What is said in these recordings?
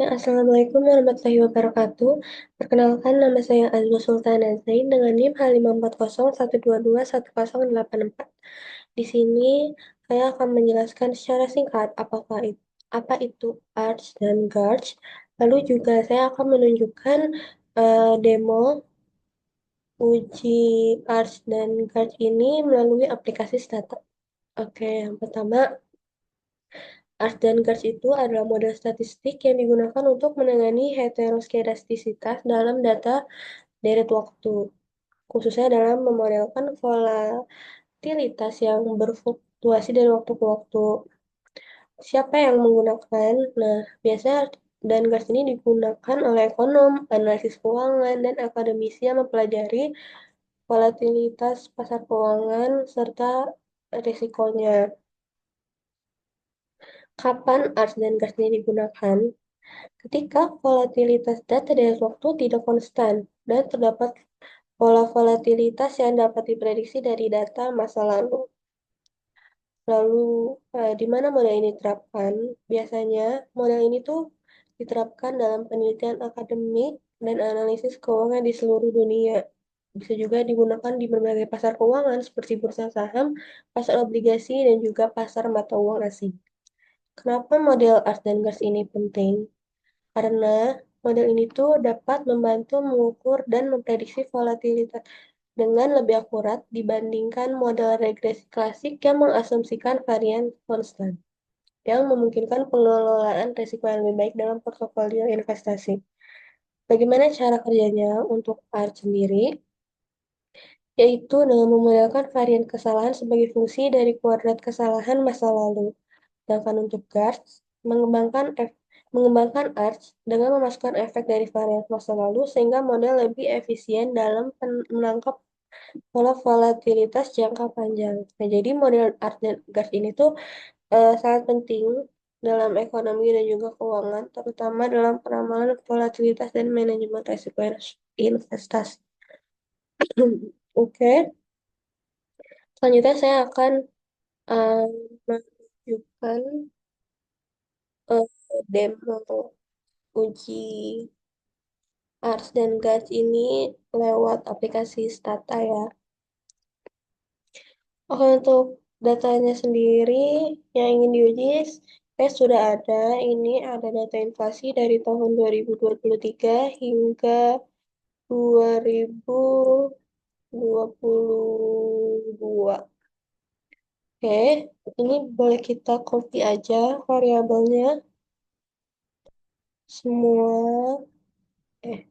Ya, Assalamualaikum warahmatullahi wabarakatuh. Perkenalkan, nama saya Azwa Sultana Zain dengan NIM H54012210884. Di sini saya akan menjelaskan secara singkat apa itu Arts dan Guards. Lalu juga saya akan menunjukkan demo uji Arts dan Guards ini melalui aplikasi Stata. Oke, yang pertama, Arts dan Guards itu adalah model statistik yang digunakan untuk menangani heteroskedastisitas dalam data deret waktu, khususnya dalam memodelkan volatilitas yang berfluktuasi dari waktu ke waktu. Siapa yang menggunakan? Nah, biasanya Arts dan Guards ini digunakan oleh ekonom, analisis keuangan, dan akademisi yang mempelajari volatilitas pasar keuangan serta risikonya. Kapan Arts dan Guards ini digunakan? Ketika volatilitas data dari waktu tidak konstan dan terdapat pola volatilitas yang dapat diprediksi dari data masa lalu. Lalu, di mana model ini diterapkan? Biasanya, model ini tuh diterapkan dalam penelitian akademik dan analisis keuangan di seluruh dunia. Bisa juga digunakan di berbagai pasar keuangan seperti bursa saham, pasar obligasi, dan juga pasar mata uang asing. Kenapa model Ars dan Gars ini penting? Karena model ini tuh dapat membantu mengukur dan memprediksi volatilitas dengan lebih akurat dibandingkan model regresi klasik yang mengasumsikan varian konstan, yang memungkinkan pengelolaan risiko yang lebih baik dalam portofolio investasi. Bagaimana cara kerjanya untuk ART sendiri? Yaitu dengan memodelkan varian kesalahan sebagai fungsi dari kuadrat kesalahan masa lalu. Sedangkan untuk GARS, mengembangkan ARCH dengan memasukkan efek dari varian masa lalu sehingga model lebih efisien dalam menangkap pola volatilitas jangka panjang. Nah, jadi model ARCH dan GARS ini tuh sangat penting dalam ekonomi dan juga keuangan, terutama dalam penamalan volatilitas dan manajemen risiko investasi. Oke, selanjutnya saya akan eh, menunjukkan eh, demo uji Ars dan Guts ini lewat aplikasi Stata ya. Oke, untuk datanya sendiri yang ingin diuji, sudah ada. Ini ada data inflasi dari tahun 2023 hingga 2022. Oke, ini boleh kita copy aja variabelnya. Semua, eh,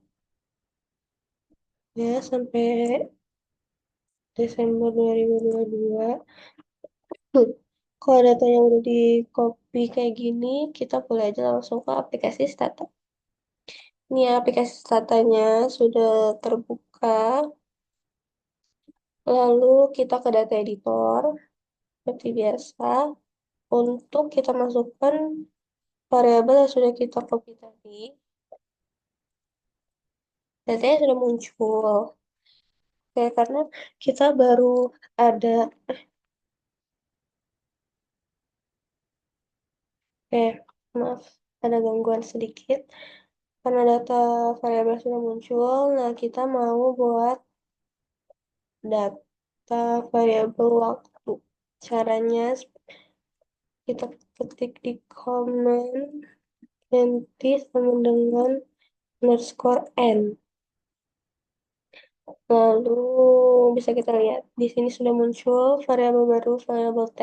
ya, sampai Desember 2022. Kalau datanya udah di copy kayak gini, kita boleh aja langsung ke aplikasi Stata. Ini ya, aplikasi Statanya sudah terbuka. Lalu kita ke data editor, seperti biasa. Untuk kita masukkan variabel yang sudah kita copy tadi, datanya sudah muncul. Oke, karena kita baru ada, maaf, ada gangguan sedikit. Karena data variabel sudah muncul, nah kita mau buat data variabel waktu. Caranya kita ketik di command ganti sama dengan underscore n. Lalu bisa kita lihat di sini sudah muncul variabel baru, variabel t.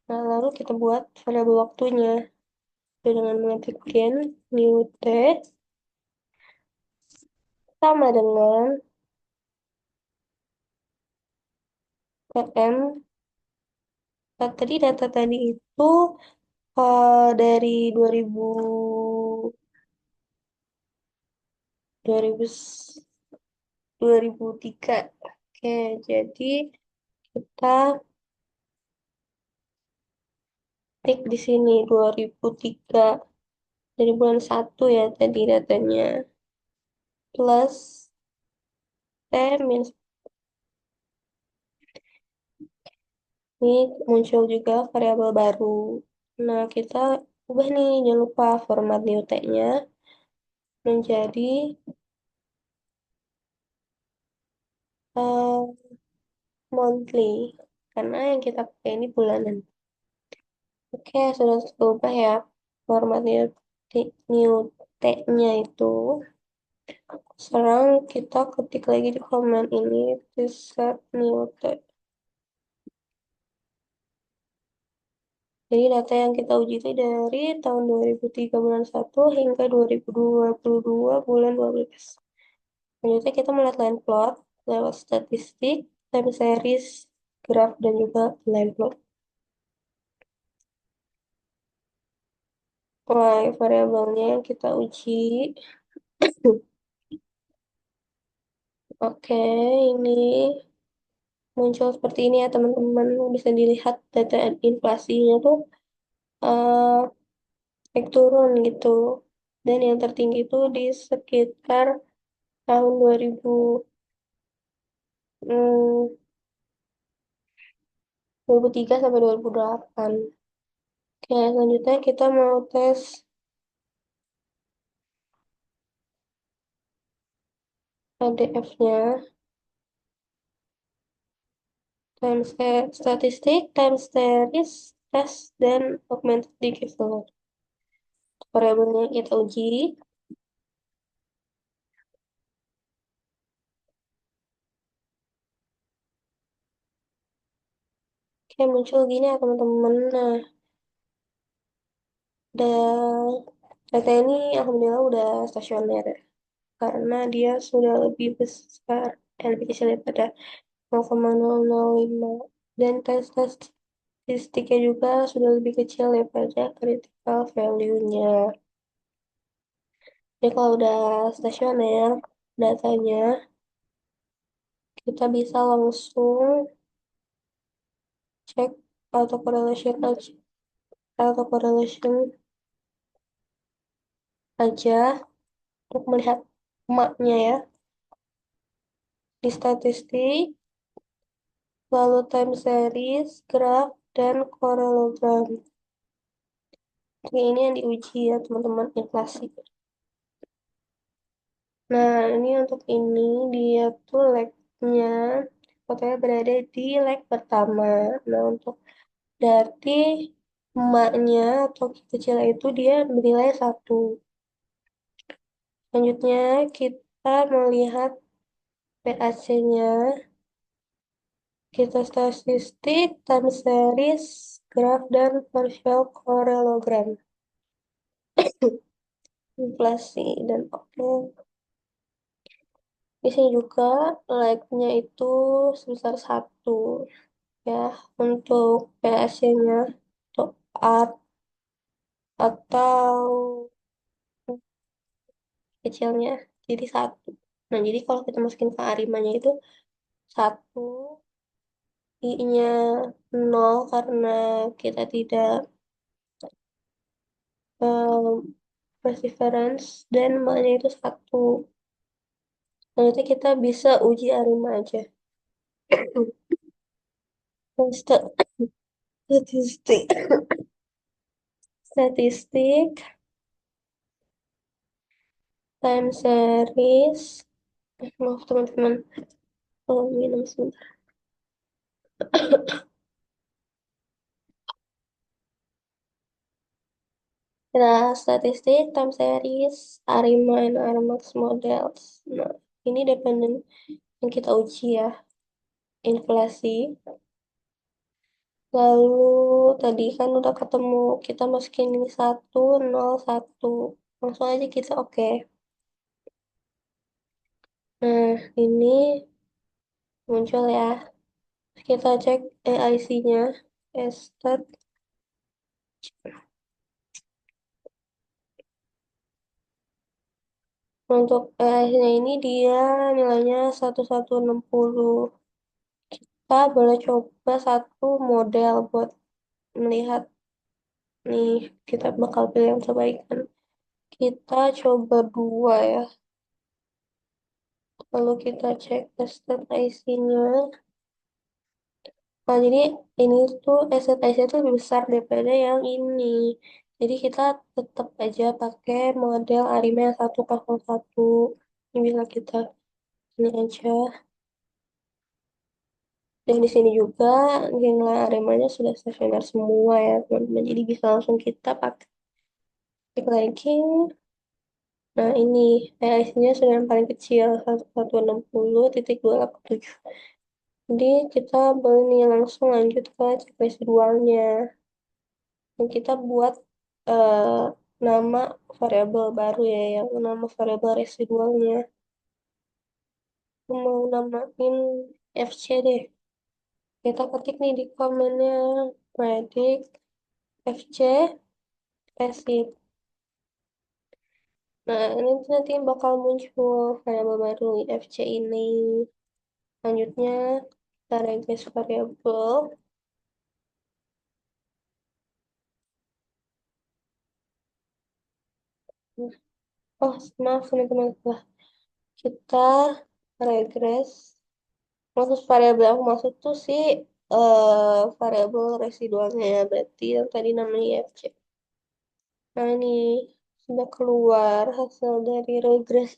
Nah, lalu kita buat variabel waktunya dengan mengetik gen new t sama dengan pm. Nah, tadi data tadi itu dari 2000 2003. Oke, jadi kita tik di sini 2003 dari bulan 1 ya tadi datanya. Plus T minus ini muncul juga variabel baru. Nah, kita ubah nih, jangan lupa format new tag-nya menjadi eh, monthly, karena yang kita pakai ini bulanan. Oke, sudah terubah ya format new tag-nya itu. Sekarang kita ketik lagi di command ini, set new tag. Jadi data yang kita uji itu dari tahun 2003 bulan 1 hingga 2022 bulan 12. Selanjutnya kita melihat line plot lewat statistik, time series, graph, dan juga line plot. Y variabelnya yang kita uji. Oke, ini muncul seperti ini ya teman-teman. Bisa dilihat data inflasinya tuh eh, naik turun gitu. Dan yang tertinggi itu di sekitar tahun 2003 sampai 2008. Oke, selanjutnya kita mau tes ADF-nya, statistik, time series, test, dan augmented behavior. Variabelnya kita uji. Oke, muncul gini ya teman-teman. Nah, dan data ini alhamdulillah udah stasioner ya, karena dia sudah lebih besar, lebih kecil daripada 0,005, dan tes statistiknya juga sudah lebih kecil daripada critical value-nya. Jadi kalau udah stasioner datanya, kita bisa langsung cek autocorrelation aja untuk melihat emaknya ya di statistik, lalu time series, graph, dan parallelogram. Oke, ini yang diuji ya teman-teman, inflasi. Nah, ini untuk ini dia tuh leg-nya fotonya berada di leg pertama. Nah, untuk berarti emaknya atau kecil itu dia bernilai 1. Selanjutnya kita melihat PAC-nya. Kita statistik, time series, graph, dan partial parallelogram. Inflasi dan oke. Di sini juga like-nya itu sebesar 1 ya. Untuk PAC-nya untuk art atau kecilnya jadi 1. Nah, jadi kalau kita masukin ke arimanya itu 1, I-nya 0 karena kita tidak um, perseverance, dan maknya itu 1. Nanti kita bisa uji arima aja. Statistik, statistik, time series. Maaf teman-teman, oh, minum sebentar. Nah, statistik, time series, arima, and armax models. Nah, ini dependen yang kita uji ya, inflasi. Lalu tadi kan udah ketemu, kita masukin ini 1, 0, 1. Langsung aja kita oke. Nah, ini muncul ya. Kita cek AIC-nya. Stat. Untuk AIC-nya ini dia nilainya 1160. Kita boleh coba satu model buat melihat nih. Kita bakal pilih yang terbaik kan. Kita coba 2 ya. Lalu kita cek stat IC-nya. Nah, jadi ini tuh SSIC itu lebih besar daripada yang ini. Jadi kita tetap aja pakai model Arima yang 101. Ini bisa kita ini aja. Dan di sini juga nilai Arimanya sudah stasioner semua ya teman-teman. Jadi bisa langsung kita pakai. Klik lagi. Nah ini PIC-nya sudah yang paling kecil 1160.287. Jadi kita boleh nih langsung lanjut ke cek residualnya. Dan kita buat eh, nama variabel baru ya, yang nama variabel residualnya. Aku mau namain FC deh. Kita ketik nih di komennya predict FC acid. Nah, ini nanti bakal muncul variabel baru FC ini. Selanjutnya kita regex variabel. Oh, maaf teman-teman. Lah, kita regress. Maksud variabel aku maksud tuh sih variabel residualnya ya. Berarti yang tadi namanya FC. Nah, ini sudah keluar hasil dari regress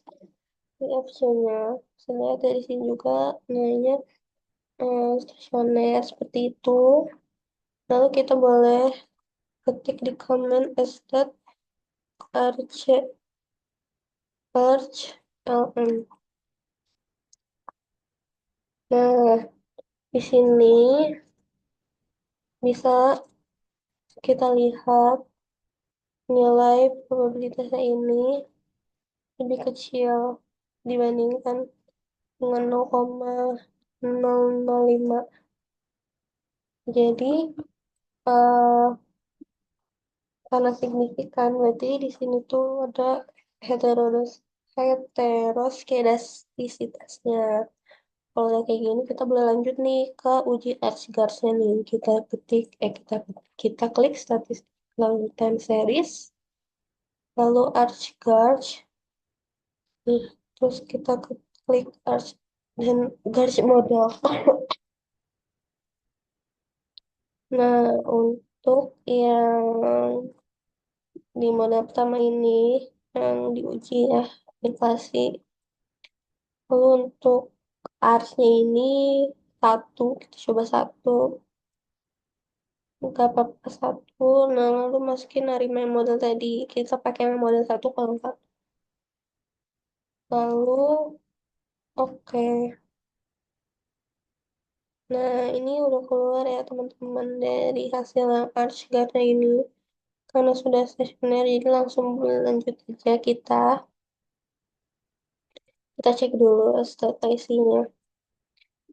FC-nya. Sebenarnya dari sini juga namanya stasioner seperti itu. Lalu kita boleh ketik di comment stat arch arch lm. Nah, di sini bisa kita lihat nilai probabilitasnya ini lebih kecil dibandingkan dengan 0,005. Jadi, eh, karena signifikan, berarti di sini tuh ada heteroskedastisitasnya. Kalau udah kayak gini, kita boleh lanjut nih ke uji Archie-Gauss-nya nih. Kita klik statistik, lalu time series, lalu Archie-Gauss, nih, terus kita klik Archie dan Gauss model. Nah, untuk yang di model pertama ini, yang diuji ya, inflasi. Lalu untuk Ars-nya ini satu, kita coba satu. Nggak apa-apa satu. Nah, lalu masukin Arima yang model tadi. Kita pakai yang model satu kalau nggak. Lalu, oke. Nah, ini udah keluar ya teman-teman dari hasil yang Archgard ini. Karena sudah stationer, jadi langsung lanjut aja kita. Kita cek dulu stat IC-nya.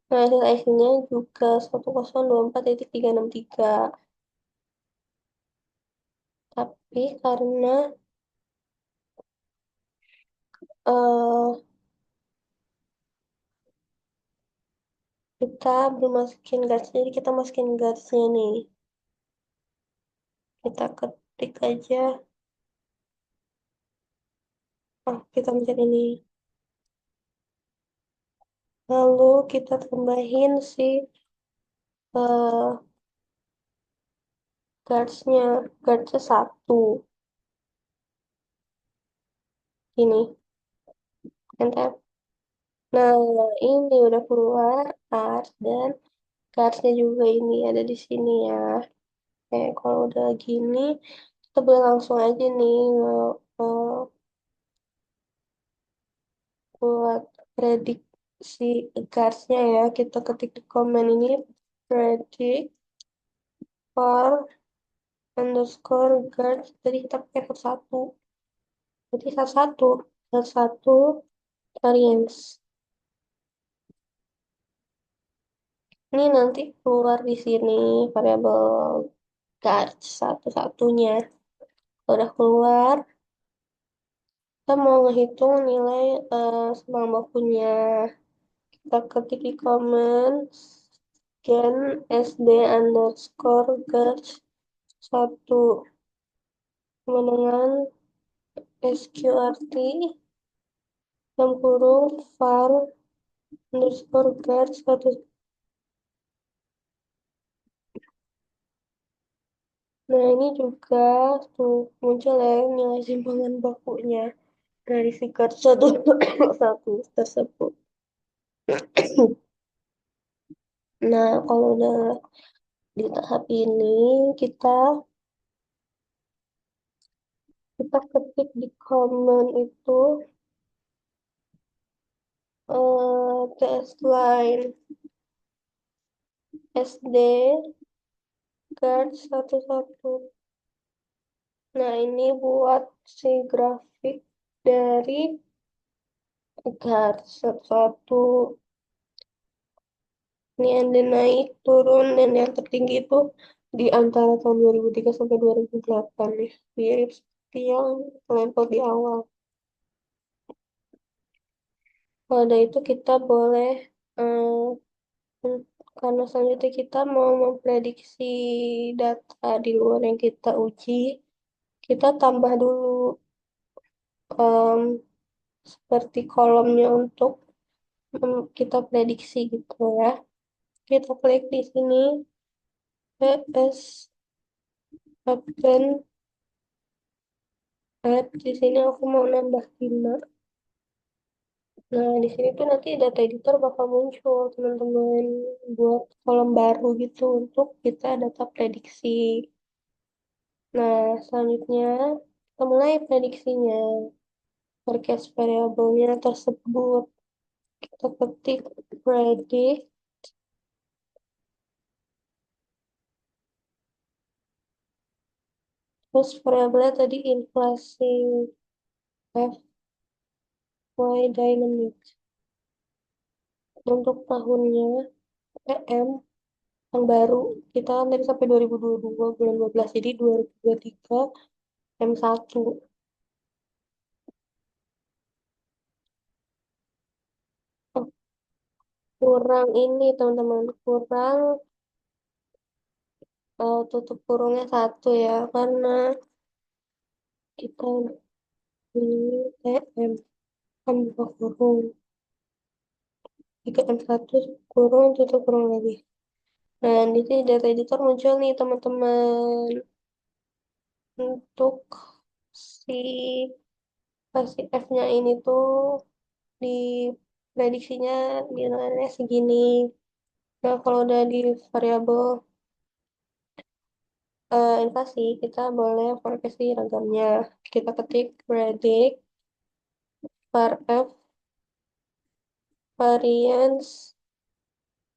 Nah, hasil IC-nya juga 1024.363. Tapi karena eh kita belum masukin guards, jadi kita masukin guards-nya nih. Kita ketik aja. Oh, kita mencet ini. Lalu kita tambahin si eh guards-nya. Guards-nya satu. Ini. Enter. Nah, ini udah keluar guards dan guards-nya juga ini ada di sini ya. Oke, kalau udah gini, kita boleh langsung aja nih eh, buat prediksi guards-nya ya. Kita ketik di komen ini predict for underscore guards. Jadi kita pakai satu. Jadi satu variance. Ini nanti keluar di sini variabel guards satu-satunya. Udah keluar, kita mau ngehitung nilai sembang bakunya. Kita ketik di comments gen sd underscore guards satu sama dengan sqrt yang kurung var underscore guards satu. Nah, ini juga tuh muncul ya nilai simpangan bakunya dari si card satu satu tersebut. Nah, kalau udah di tahap ini, kita kita ketik di command itu ts line sd card satu satu. Nah, ini buat si grafik dari card satu satu. Ini ada naik turun dan yang tertinggi itu di antara tahun 2003 sampai 2008 nih. Mirip seperti yang lempel di awal. Pada itu kita boleh karena selanjutnya kita mau memprediksi data di luar yang kita uji, kita tambah dulu em, seperti kolomnya untuk kita prediksi gitu ya. Kita klik di sini PS open add. Di sini aku mau nambah 5. Nah, di sini tuh nanti data editor bakal muncul, teman-teman, buat kolom baru gitu untuk kita data prediksi. Nah, selanjutnya kita mulai prediksinya. Forecast variabelnya tersebut kita ketik predict, terus variabelnya tadi inflasi FY dynamic. Untuk tahunnya PM yang baru kita kan tadi sampai 2022 bulan 12, jadi 2023 M1. Oh, kurang ini teman-teman, kurang tutup kurungnya satu ya, karena kita ini TM kan buka kurung, jika M1 kurung tutup kurung lagi. Nah, di sini data editor muncul nih teman-teman, untuk si si F-nya ini tuh di prediksinya nilainya segini. Nah, kalau udah di variabel inflasi, kita boleh variasi ragamnya. Kita ketik predict var F variance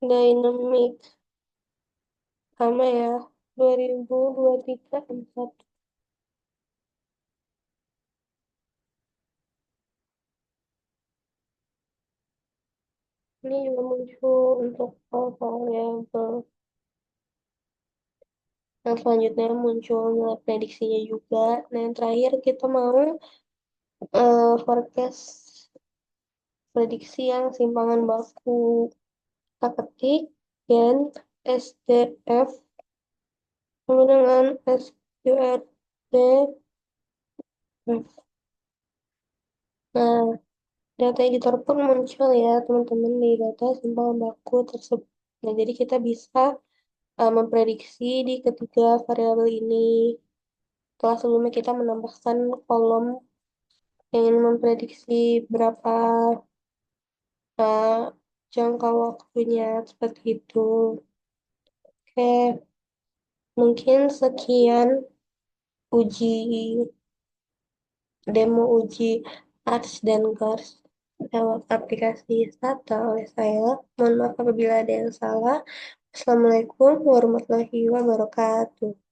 dynamic sama ya 2023 M1. Ini juga muncul untuk variabel. Yang selanjutnya muncul nilai prediksinya juga. Nah, yang terakhir kita mau forecast prediksi yang simpangan baku. Kita ketik gen SDF sama dengan SQRT. Nah, data editor pun muncul ya teman-teman di data simpangan baku tersebut. Nah, jadi kita bisa memprediksi di ketiga variabel ini. Setelah sebelumnya kita menambahkan kolom yang ingin memprediksi berapa uh, jangka waktunya seperti itu. Oke, mungkin sekian uji demo uji Arts dan Gars lewat aplikasi Stata oleh saya. Mohon maaf apabila ada yang salah. Assalamualaikum warahmatullahi wabarakatuh.